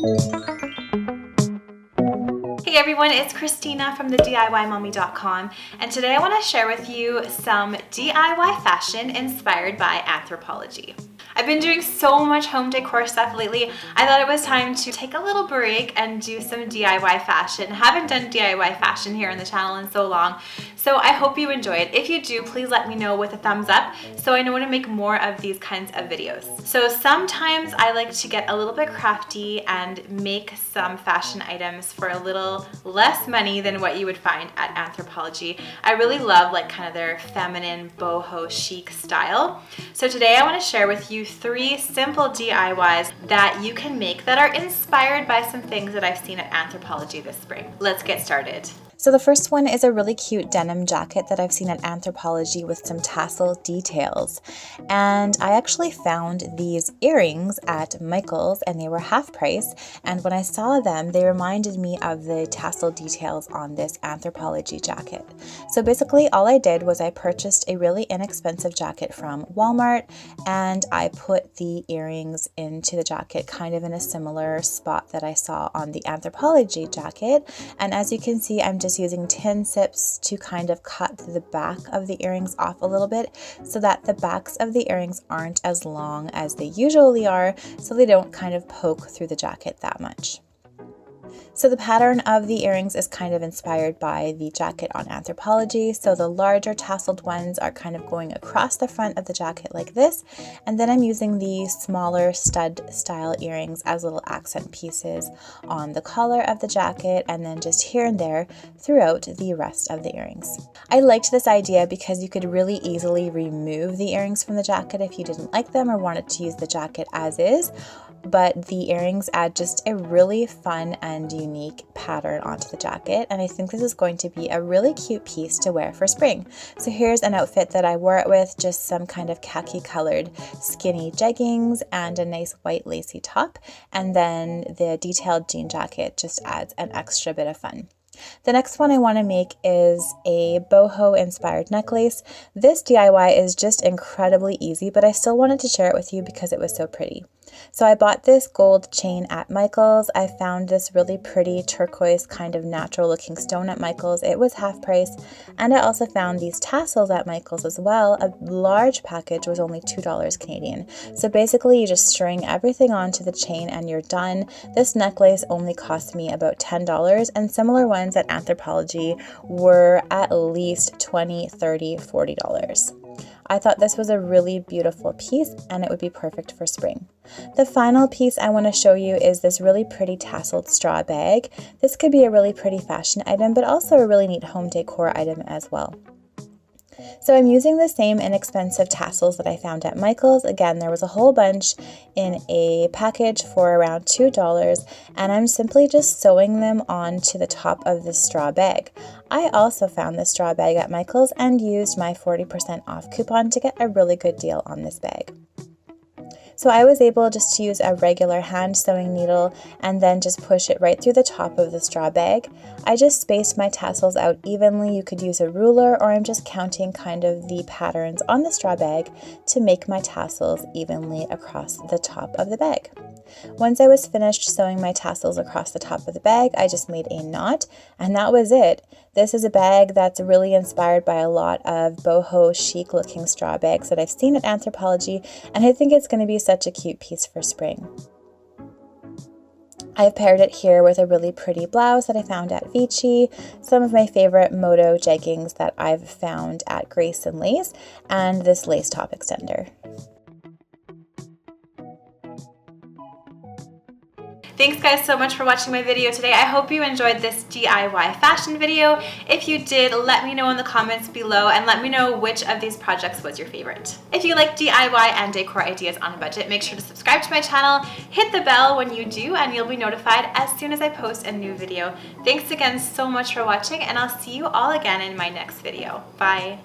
Hey everyone, it's Christina from the DIYmommy.com, and today I want to share with you some DIY fashion inspired by Anthropologie. I've been doing so much home decor stuff lately. I thought it was time to take a little break and do some DIY fashion. I haven't done DIY fashion here on the channel in so long, so I hope you enjoy it. If you do, please let me know with a thumbs up so I know to make more of these kinds of videos. So sometimes I like to get a little bit crafty and make some fashion items for a little less money than what you would find at Anthropologie. I really love like kind of their feminine boho chic style. So today I want to share with you 3 simple DIYs that you can make that are inspired by some things that I've seen at Anthropologie this spring. Let's get started. So the first one is a really cute denim jacket that I've seen at Anthropologie with some tassel details. And I actually found these earrings at Michael's and they were half price. And when I saw them, they reminded me of the tassel details on this Anthropologie jacket. So basically all I did was I purchased a really inexpensive jacket from Walmart and I put the earrings into the jacket kind of in a similar spot that I saw on the Anthropologie jacket. And as you can see, I'm just using tin sips to kind of cut the back of the earrings off a little bit so that the backs of the earrings aren't as long as they usually are, so they don't kind of poke through the jacket that much. So the pattern of the earrings is kind of inspired by the jacket on Anthropologie. So the larger tasseled ones are kind of going across the front of the jacket like this. And then I'm using the smaller stud style earrings as little accent pieces on the collar of the jacket and then just here and there throughout the rest of the earrings. I liked this idea because you could really easily remove the earrings from the jacket if you didn't like them or wanted to use the jacket as is. But the earrings add just a really fun and unique pattern onto the jacket, and I think this is going to be a really cute piece to wear for spring. So here's an outfit that I wore it with, just some kind of khaki colored skinny jeggings and a nice white lacy top, and then the detailed jean jacket just adds an extra bit of fun. The next one I want to make is a boho inspired necklace. This DIY is just incredibly easy, but I still wanted to share it with you because it was so pretty. So I bought this gold chain at Michael's. I found this really pretty turquoise kind of natural looking stone at Michael's. It was half price. And I also found these tassels at Michael's as well. A large package was only $2 Canadian. So basically you just string everything onto the chain and you're done. This necklace only cost me about $10 and similar ones at Anthropologie were at least $20, $30, $40. I thought this was a really beautiful piece and it would be perfect for spring. The final piece I want to show you is this really pretty tasseled straw bag. This could be a really pretty fashion item, but also a really neat home decor item as well. So I'm using the same inexpensive tassels that I found at Michael's. Again, there was a whole bunch in a package for around $2, and I'm simply just sewing them onto the top of this straw bag. I also found this straw bag at Michael's and used my 40% off coupon to get a really good deal on this bag. So I was able just to use a regular hand sewing needle and then just push it right through the top of the straw bag. I just spaced my tassels out evenly. You could use a ruler, or I'm just counting kind of the patterns on the straw bag to make my tassels evenly across the top of the bag. Once I was finished sewing my tassels across the top of the bag, I just made a knot, and that was it. This is a bag that's really inspired by a lot of boho chic looking straw bags that I've seen at Anthropologie, and I think it's going to be such a cute piece for spring. I've paired it here with a really pretty blouse that I found at Vici, some of my favorite moto jeggings that I've found at Grace and Lace, and this lace top extender. Thanks guys so much for watching my video today. I hope you enjoyed this DIY fashion video. If you did, let me know in the comments below and let me know which of these projects was your favorite. If you like DIY and decor ideas on a budget, make sure to subscribe to my channel, hit the bell when you do, and you'll be notified as soon as I post a new video. Thanks again so much for watching, and I'll see you all again in my next video. Bye.